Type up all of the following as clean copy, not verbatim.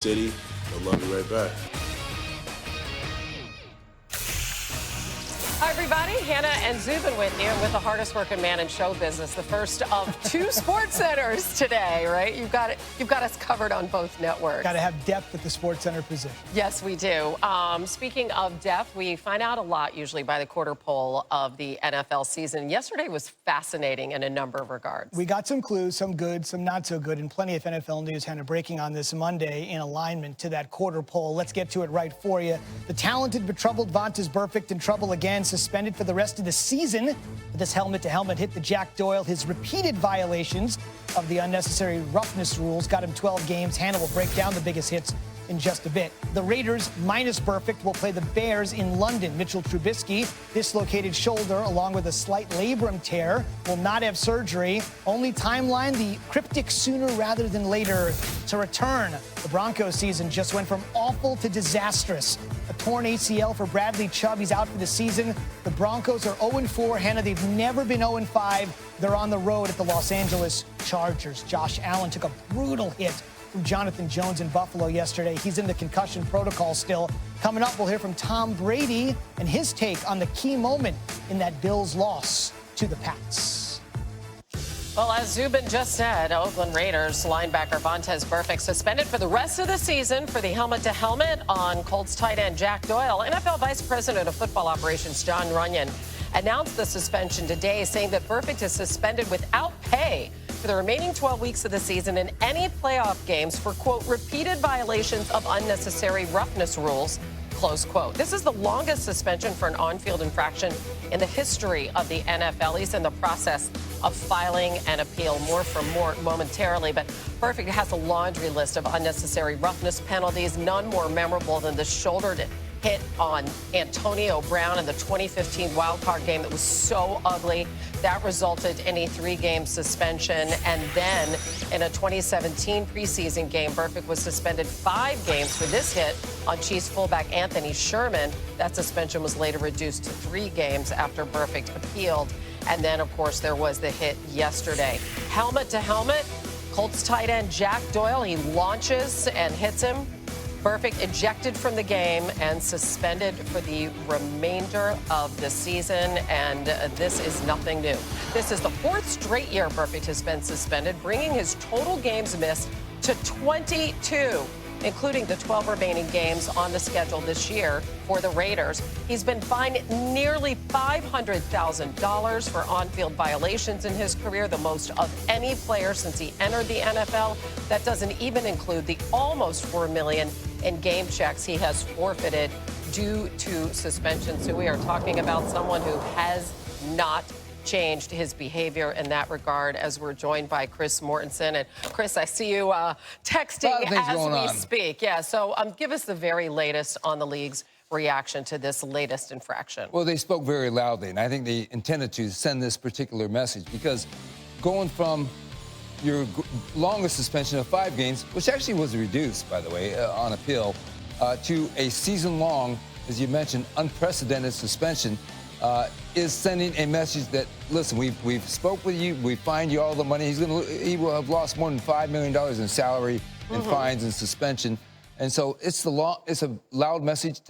City. I'll love you right back. Hi, everybody. Hannah and Zubin with you with the hardest working man in show business. The first of two sports centers today, right? You've got us covered on both networks. Got to have depth at the sports center position. Yes, we do. Speaking of depth, we find out a lot usually by the quarter pole of the NFL season. Yesterday was fascinating in a number of regards. We got some clues, some good, some not so good, and plenty of NFL news kind of breaking on this Monday in alignment to that quarter pole. Let's get to it right for you. The talented but troubled Vontaze Burfict in trouble again, suspended for the rest of the season. This helmet-to-helmet hit to Jack Doyle. His repeated violations of the unnecessary roughness rules got him 12 games. Hannah will break down the biggest hits in just a bit. The Raiders, minus Burfict, will play the Bears in London. Mitchell Trubisky, dislocated shoulder along with a slight labrum tear, will not have surgery. Only timeline, the cryptic sooner rather than later to return. The Broncos season just went from awful to disastrous. A torn ACL for Bradley Chubb. He's out for the season. The Broncos are 0-4. Hannah, they've never been 0-5. They're on the road at the Los Angeles Chargers. Josh Allen took a brutal hit from Jonathan Jones in Buffalo yesterday. He's in the concussion protocol still. Coming up, we'll hear from Tom Brady and his take on the key moment in that Bills loss to the Pats. Well, as Zubin just said, Oakland Raiders linebacker Vontaze Burfict suspended for the rest of the season for the helmet-to-helmet on Colts tight end Jack Doyle. NFL Vice President of Football Operations Jon Runyan announced the suspension today, saying that Burfict is suspended without pay for the remaining 12 weeks of the season in any playoff games for, quote, repeated violations of unnecessary roughness rules, close quote. This is the longest suspension for an on-field infraction in the history of the NFL. He's in the process of filing an appeal. More from Mort momentarily, but Burfict has a laundry list of unnecessary roughness penalties, none more memorable than the shoulder hit on Antonio Brown in the 2015 wildcard game that was so ugly. That resulted in a 3-game suspension. And then in a 2017 preseason game, Burfict was suspended 5 games for this hit on Chiefs fullback Anthony Sherman. That suspension was later reduced to 3 games after Burfict appealed. And then, of course, there was the hit yesterday. Helmet to helmet, Colts tight end Jack Doyle, he launches and hits him. Burfict ejected from the game and suspended for the remainder of the season, and this is nothing new. This is the 4th straight year Burfict has been suspended, bringing his total games missed to 22, including the 12 remaining games on the schedule this year for the Raiders. He's been fined nearly $500,000 for on-field violations in his career, the most of any player since he entered the NFL. That doesn't even include the almost $4 million in game checks he has forfeited due to suspension. So we are talking about someone who has not changed his behavior in that regard, as we're joined by Chris Mortensen. And Chris, I see you texting as we speak. Yeah, so give us the very latest on the league's reaction to this latest infraction. Well, they spoke very loudly, and I think they intended to send this particular message, because going from your longest suspension of 5 games, which actually was reduced, by the way, on appeal, to a season-long, as you mentioned, unprecedented suspension, is sending a message that, listen, we've spoke with you, we fined you all the money. He will have lost more than $5 million in salary and fines and suspension. And so it's a loud message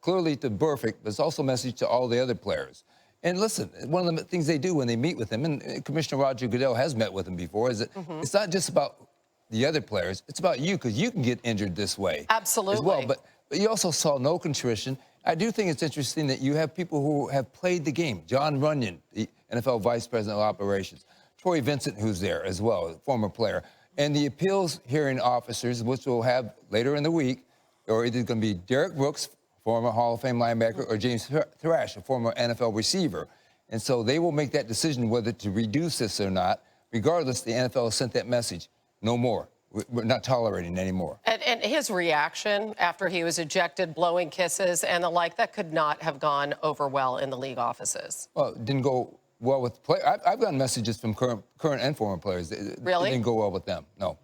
clearly to Burfict, but it's also a message to all the other players. And listen, one of the things they do when they meet with him, and Commissioner Roger Goodell has met with him before, is that it's not just about the other players, it's about you, because you can get injured this way. Absolutely. As well. But you also saw no contrition. I do think it's interesting that you have people who have played the game. Jon Runyan, the NFL Vice President of Operations. Troy Vincent, who's there as well, a former player. And the appeals hearing officers, which we'll have later in the week, are either going to be Derek Brooks, former Hall of Fame linebacker, or James Thrash, a former NFL receiver. And so they will make that decision whether to reduce this or not. Regardless, the NFL sent that message, no more. We're not tolerating anymore. And his reaction after he was ejected, blowing kisses and the like, that could not have gone over well in the league offices. Well, it didn't go well with players. I've gotten messages from current and former players. Really? It didn't go well with them, no.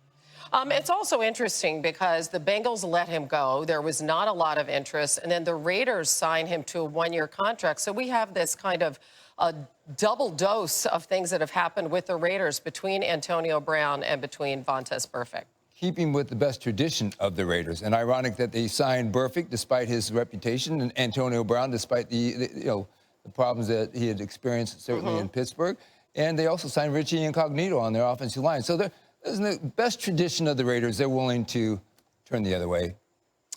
It's also interesting because the Bengals let him go. There was not a lot of interest. And then the Raiders signed him to a 1-year contract. So we have this kind of a double dose of things that have happened with the Raiders between Antonio Brown and between Vontaze Burfict. keeping with the best tradition of the Raiders. And ironic that they signed Burfict despite his reputation, and Antonio Brown despite the problems that he had experienced certainly in Pittsburgh. And they also signed Richie Incognito on their offensive line. So there's the best tradition of the Raiders. They're willing to turn the other way.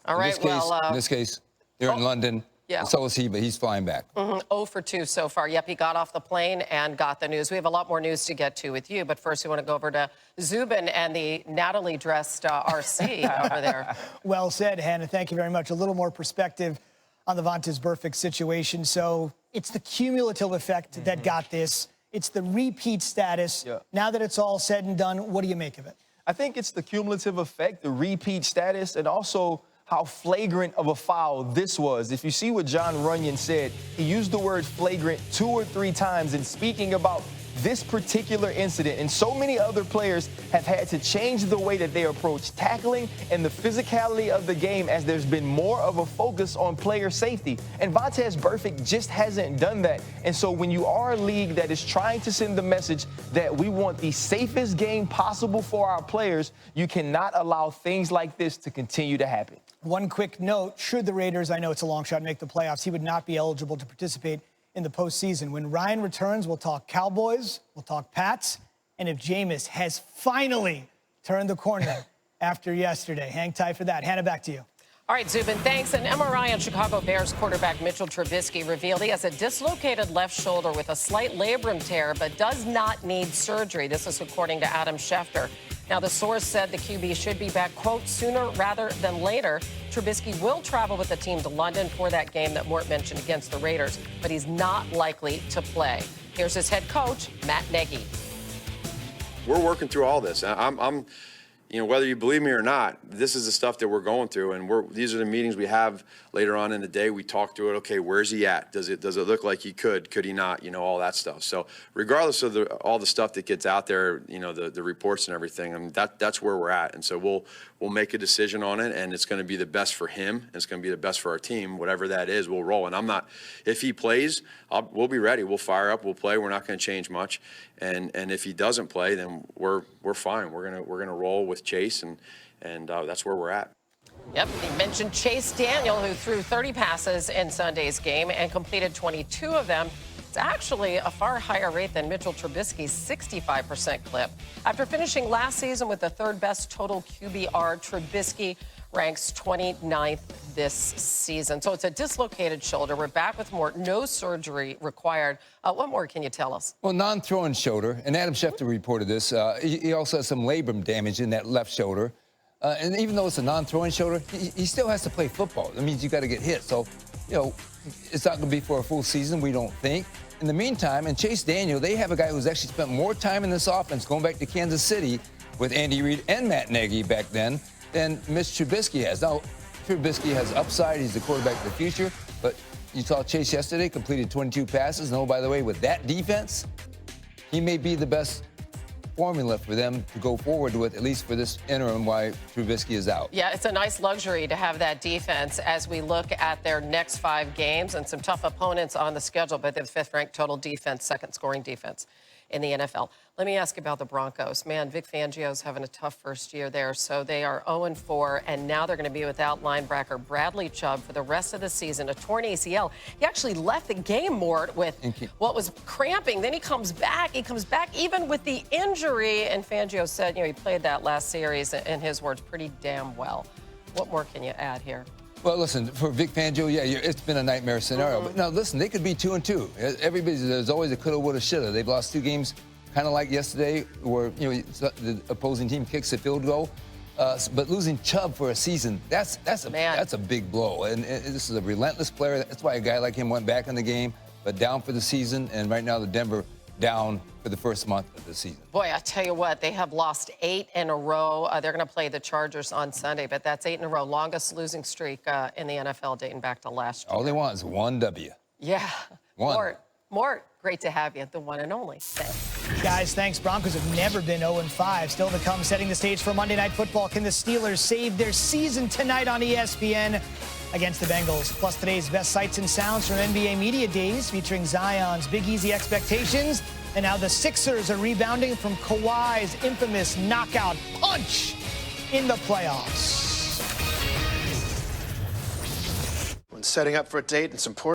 All right, in this case, they're in London. Yeah. So is he, but he's flying back. 0 for 2 so far. Yep, he got off the plane and got the news. We have a lot more news to get to with you, but first we want to go over to Zubin and the Natalie-dressed RC over there. Well said, Hannah. Thank you very much. A little more perspective on the Vontaze Burfict situation. So it's the cumulative effect that got this. It's the repeat status. Yeah. Now that it's all said and done, what do you make of it? I think it's the cumulative effect, the repeat status, and also how flagrant of a foul this was. If you see what John Runyon said, he used the word flagrant 2 or 3 times in speaking about this particular incident. And so many other players have had to change the way that they approach tackling and the physicality of the game as there's been more of a focus on player safety. And Vontaze Burfict just hasn't done that. And so when you are a league that is trying to send the message that we want the safest game possible for our players, you cannot allow things like this to continue to happen. One quick note, should the Raiders, I know it's a long shot, make the playoffs, he would not be eligible to participate in the postseason. When Ryan returns, we'll talk Cowboys, we'll talk Pats, and if Jameis has finally turned the corner after yesterday. Hang tight for that. Hannah, back to you. All right, Zubin, thanks. An MRI on Chicago Bears quarterback Mitchell Trubisky revealed he has a dislocated left shoulder with a slight labrum tear, but does not need surgery. This is according to Adam Schefter. Now, the source said the QB should be back, quote, sooner rather than later. Trubisky will travel with the team to London for that game that Mort mentioned against the Raiders, but he's not likely to play. Here's his head coach, Matt Nagy. We're working through all this. You know, whether you believe me or not, this is the stuff that we're going through, and these are the meetings we have later on in the day. We talk through it. Okay, where's he at? Does it look like he could? Could he not? You know, all that stuff. So regardless of all the stuff that gets out there, you know, the reports and everything, I mean, that's where we're at. And so we'll make a decision on it, and it's going to be the best for him. And it's going to be the best for our team. Whatever that is, we'll roll. And if he plays, we'll be ready. We'll fire up. We'll play. We're not going to change much. And if he doesn't play, then we're fine. We're gonna roll with Chase, and that's where we're at. Yep, he mentioned Chase Daniel, who threw 30 passes in Sunday's game and completed 22 of them. It's actually a far higher rate than Mitchell Trubisky's 65% clip. After finishing last season with the third best total QBR, Trubisky ranks 29th this season. So it's a dislocated shoulder. We're back with more. No surgery required. What more can you tell us? Well, non-throwing shoulder, and Adam Schefter reported this. He also has some labrum damage in that left shoulder. And even though it's a non-throwing shoulder, he still has to play football. That means you got to get hit. So, you know, it's not going to be for a full season, we don't think. In the meantime, and Chase Daniel, they have a guy who's actually spent more time in this offense going back to Kansas City with Andy Reid and Matt Nagy back then than Mitch Trubisky has. Now, Trubisky has upside. He's the quarterback of the future. But you saw Chase yesterday, completed 22 passes. And, oh, by the way, with that defense, he may be the best formula for them to go forward with, at least for this interim, while Trubisky is out. Yeah, it's a nice luxury to have that defense as we look at their next 5 games and some tough opponents on the schedule, but they're the 5th-ranked total defense, 2nd scoring defense in the NFL. Let me ask you about the Broncos. Man, Vic Fangio's having a tough first year there. So they are 0-4, and now they're going to be without linebacker Bradley Chubb for the rest of the season. A torn ACL. He actually left the game, Mort, with what was cramping. Then he comes back. He comes back even with the injury. And Fangio said, you know, he played that last series, in his words, pretty damn well. What more can you add here? Well, listen, for Vic Fangio, yeah, it's been a nightmare scenario. But now, listen, they could be 2-2. There's always a coulda, woulda, shoulda. They've lost 2 games, kind of like yesterday, where the opposing team kicks a field goal. But losing Chubb for a season, that's a big blow. And this is a relentless player. That's why a guy like him went back in the game, but down for the season. And right now, the Denver down for the first month of the season. Boy, I tell you what, they have lost 8 in a row. They're going to play the Chargers on Sunday, but that's 8 in a row. Longest losing streak in the NFL dating back to last year. All they want is 1 W. Yeah. One. Mort, great to have you, the one and only. Thanks. Guys, thanks. Broncos have never been 0-5. Still to come, setting the stage for Monday Night Football. Can the Steelers save their season tonight on ESPN against the Bengals? Plus today's best sights and sounds from NBA Media Days, featuring Zion's Big Easy expectations. And now the Sixers are rebounding from Kawhi's infamous knockout punch in the playoffs. When setting up for a date, it's important.